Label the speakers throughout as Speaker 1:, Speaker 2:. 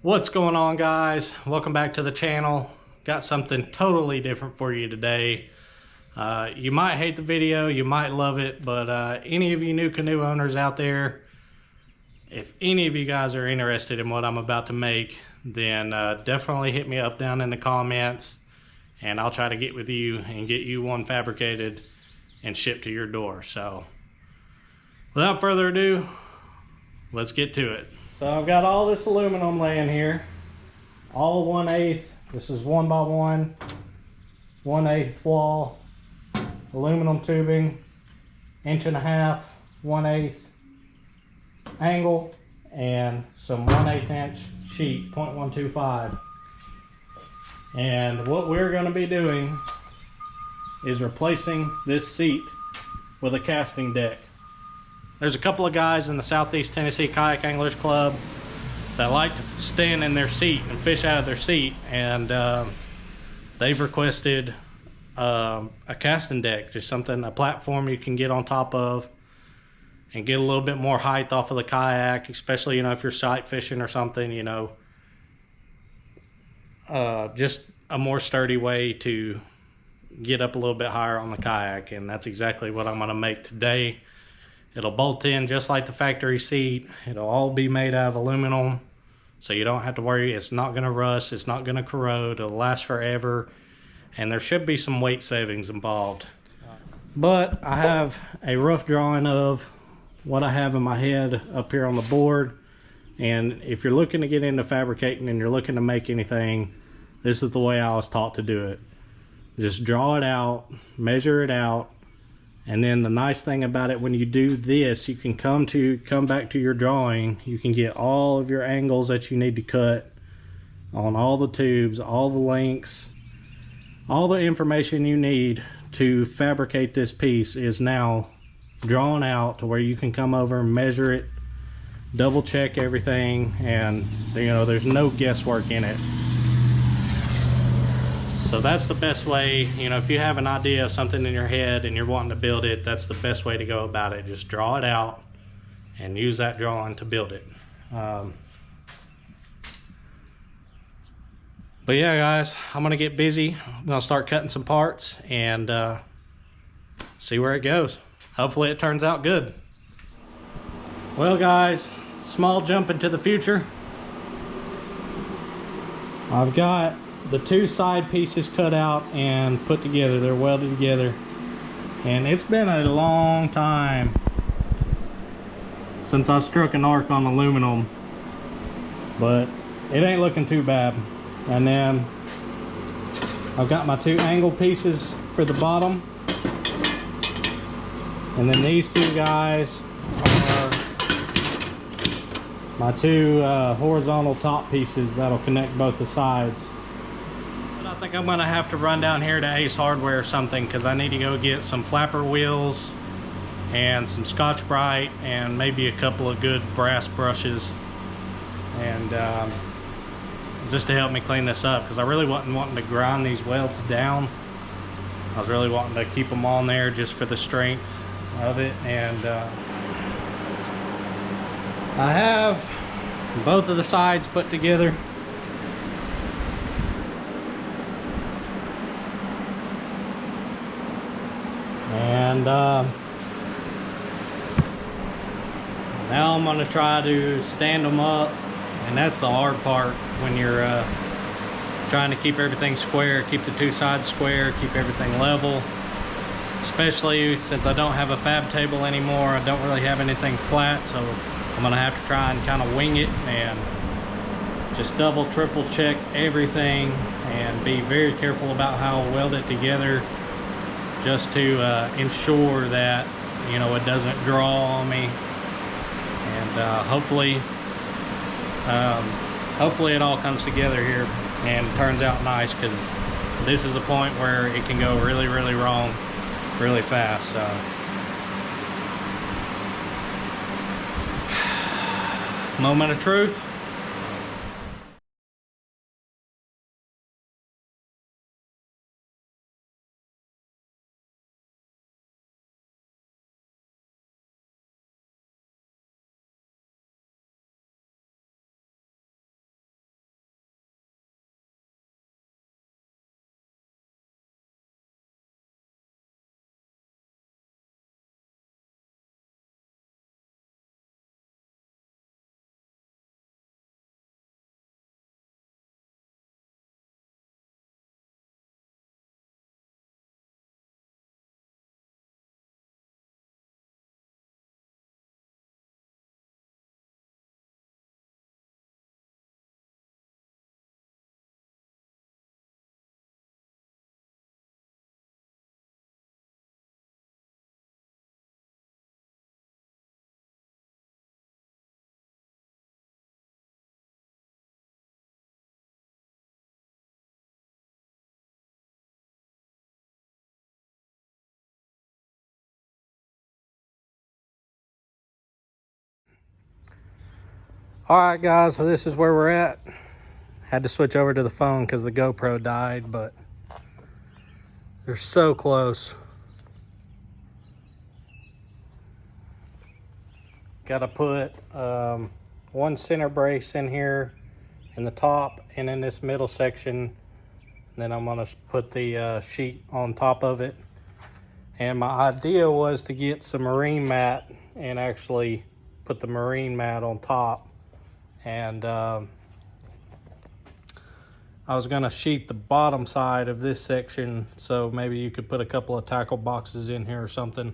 Speaker 1: What's going on, guys? Welcome back to the channel. Got something totally different for you today. You might hate the video, you might love it, but any of you new canoe owners out there, if any of you guys are interested in what I'm about to make, then definitely hit me up down in the comments and I'll try to get with you and get you one fabricated and shipped to your door. So without further ado, let's get to it. So I've got all this aluminum laying here, all 1/8. This is 1x1, 1/8 wall, aluminum tubing, 1.5 inch, 1/8 angle, and some 1/8 inch sheet, 0.125. And what we're going to be doing is replacing this seat with a casting deck. There's a couple of guys in the Southeast Tennessee Kayak Anglers Club that like to stand in their seat and fish out of their seat, and they've requested a casting deck, just something, a platform you can get on top of and get a little bit more height off of the kayak, especially, if you're sight fishing or something, just a more sturdy way to get up a little bit higher on the kayak. And that's exactly what I'm going to make today. It'll bolt in just like the factory seat. It'll all be made out of aluminum, so you don't have to worry. It's not going to rust. It's not going to corrode. It'll last forever. And there should be some weight savings involved. But I have a rough drawing of what I have in my head up here on the board. And if you're looking to get into fabricating and you're looking to make anything, this is the way I was taught to do it. Just draw it out, measure it out. And then the nice thing about it, when you do this, you can come back to your drawing. You can get all of your angles that you need to cut on all the tubes, all the lengths, all the information you need to fabricate this piece is now drawn out to where you can come over and measure it, double check everything, and there's no guesswork in it. So that's the best way. If you have an idea of something in your head and you're wanting to build it, that's the best way to go about it. Just draw it out and use that drawing to build it. But yeah, guys, I'm gonna get busy. I'm gonna start cutting some parts and see where it goes. Hopefully it turns out good. Well, guys, small jump into the future. I've got the two side pieces cut out and put together. They're welded together, and it's been a long time since I've struck an arc on aluminum, but it ain't looking too bad. And then I've got my two angle pieces for the bottom, and then these two guys are my two horizontal top pieces that'll connect both the sides. I think I'm gonna have to run down here to Ace Hardware or something, because I need to go get some flapper wheels and some Scotch-Brite and maybe a couple of good brass brushes, and just to help me clean this up, because I really wasn't wanting to grind these welds down. I was really wanting to keep them on there just for the strength of it. And I have both of the sides put together. And now I'm going to try to stand them up, and that's the hard part when you're trying to keep everything square, keep the two sides square, keep everything level. Especially since I don't have a fab table anymore, I don't really have anything flat, so I'm going to have to try and kind of wing it and just double, triple check everything and be very careful about how I weld it together, just to ensure that it doesn't draw on me. And hopefully it all comes together here and turns out nice, because this is a point where it can go really, really wrong really fast. Moment of truth. All right, guys, so this is where we're at. Had to switch over to the phone because the GoPro died, but they're so close. Got to put one center brace in here in the top and in this middle section. Then I'm going to put the sheet on top of it. And my idea was to get some marine mat and actually put the marine mat on top. And I was going to sheet the bottom side of this section, so maybe you could put a couple of tackle boxes in here or something.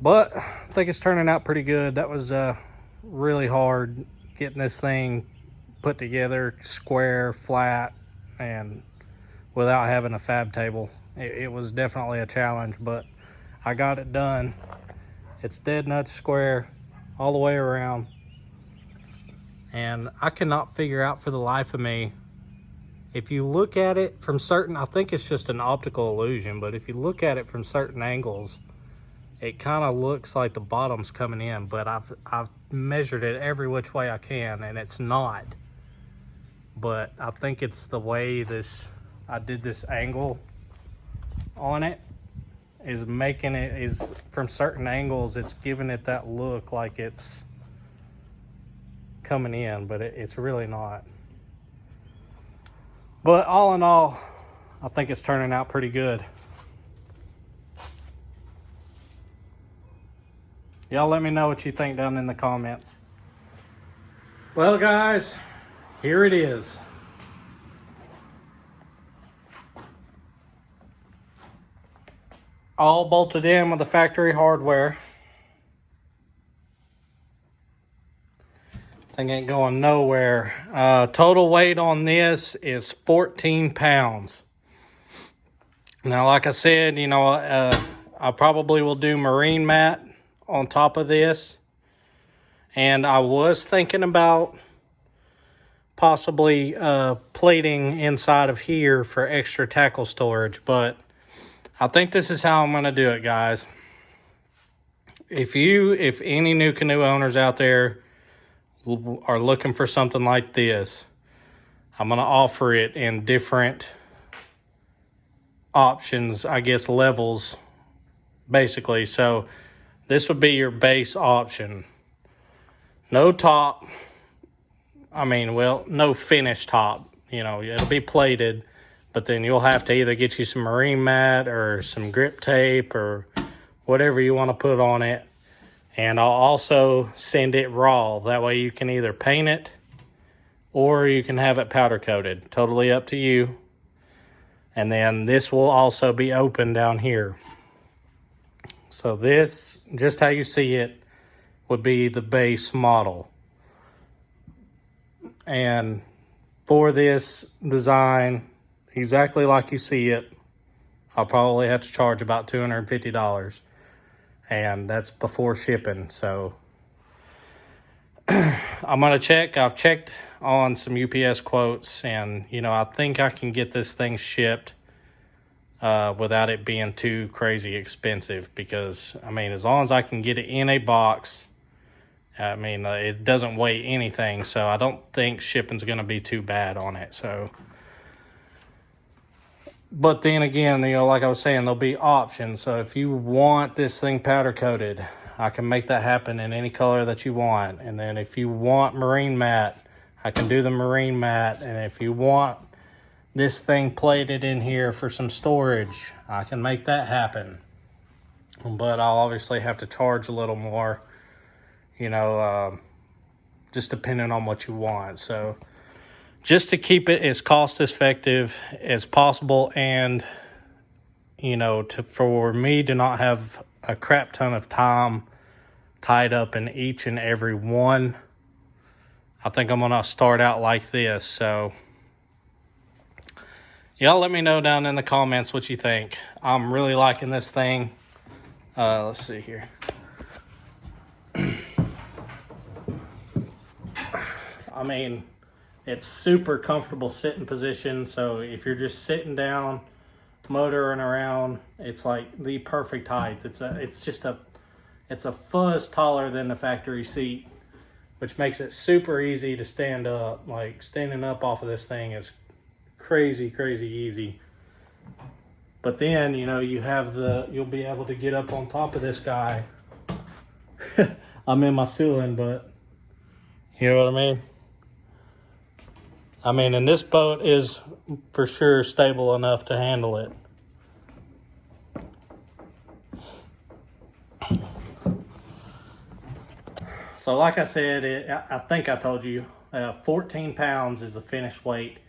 Speaker 1: But I think it's turning out pretty good. That was really hard getting this thing put together, square, flat, and without having a fab table. It was definitely a challenge, but I got it done. It's dead nuts square all the way around. And I cannot figure out for the life of me, if you look at it from certain, I think it's just an optical illusion, but if you look at it from certain angles, it kind of looks like the bottom's coming in, but I've measured it every which way I can, and it's not. But I think it's the way I did this angle on it is making it, is from certain angles, it's giving it that look like it's coming in, but it's really not. But all in all, I think it's turning out pretty good. Y'all let me know what you think down in the comments. Well, guys, here it is. All bolted in with the factory hardware. Thing ain't going nowhere. Total weight on this is 14 pounds. Now, like I said, you know, I probably will do marine mat on top of this. And I was thinking about possibly plating inside of here for extra tackle storage, but I think this is how I'm going to do it, guys. If any Nucanoe owners out there are looking for something like this, I'm going to offer it in different options, I guess, levels, basically. So this would be your base option. No top. I mean, well, no finished top. You know, it'll be plated, but then you'll have to either get you some marine mat or some grip tape or whatever you want to put on it. And I'll also send it raw. That way you can either paint it or you can have it powder coated. Totally up to you. And then this will also be open down here. So this, just how you see it, would be the base model. And for this design, exactly like you see it, I'll probably have to charge about $250. And that's before shipping. So I'm going to check. I've checked on some UPS quotes, and, you know, I think I can get this thing shipped without it being too crazy expensive. Because, I mean, as long as I can get it in a box, I mean, it doesn't weigh anything, so I don't think shipping's going to be too bad on it. So, but then again, you know, like I was saying, there'll be options. So if you want this thing powder coated, I can make that happen in any color that you want. And then if you want marine mat, I can do the marine mat. And if you want this thing plated in here for some storage, I can make that happen. But I'll obviously have to charge a little more, you know, just depending on what you want. So just to keep it as cost effective as possible, and, you know, for me to not have a crap ton of time tied up in each and every one, I think I'm going to start out like this. So y'all let me know down in the comments what you think. I'm really liking this thing. Let's see here. I mean, it's super comfortable sitting position. So if you're just sitting down, motoring around, it's like the perfect height. It's It's a fuzz taller than the factory seat, which makes it super easy to stand up. Like, standing up off of this thing is crazy, crazy easy. But then, you know, you'll be able to get up on top of this guy. I'm in my ceiling, but you know what I mean? I mean, and this boat is for sure stable enough to handle it. So like I said, I think I told you, 14 pounds is the finished weight,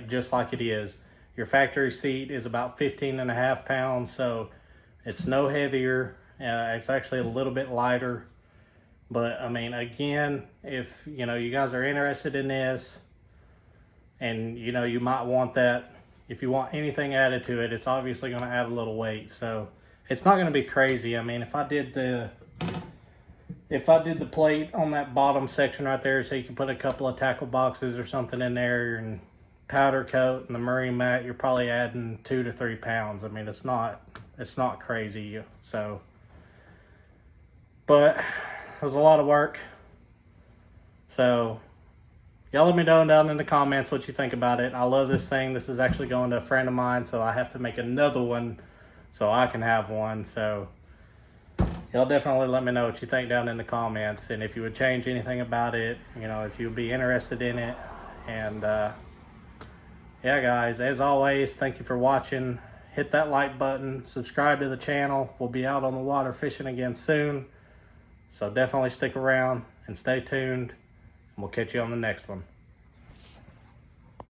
Speaker 1: just like it is. Your factory seat is about 15.5 pounds, so it's no heavier. It's actually a little bit lighter. But I mean, again, if you know you guys are interested in this, and you know you might want that, if you want anything added to it, it's obviously going to add a little weight. So it's not going to be crazy. I mean, if I did the plate on that bottom section right there, so you can put a couple of tackle boxes or something in there, and powder coat and the marine mat, you're probably adding 2 to 3 pounds. I mean, it's not crazy. So, but it was a lot of work. So y'all let me know down in the comments what you think about it. I love this thing. This is actually going to a friend of mine, so I have to make another one so I can have one. So y'all definitely let me know what you think down in the comments, and if you would change anything about it, you know, if you would be interested in it. And yeah, guys, as always, thank you for watching. Hit that like button, subscribe to the channel. We'll be out on the water fishing again soon, so definitely stick around and stay tuned, and we'll catch you on the next one.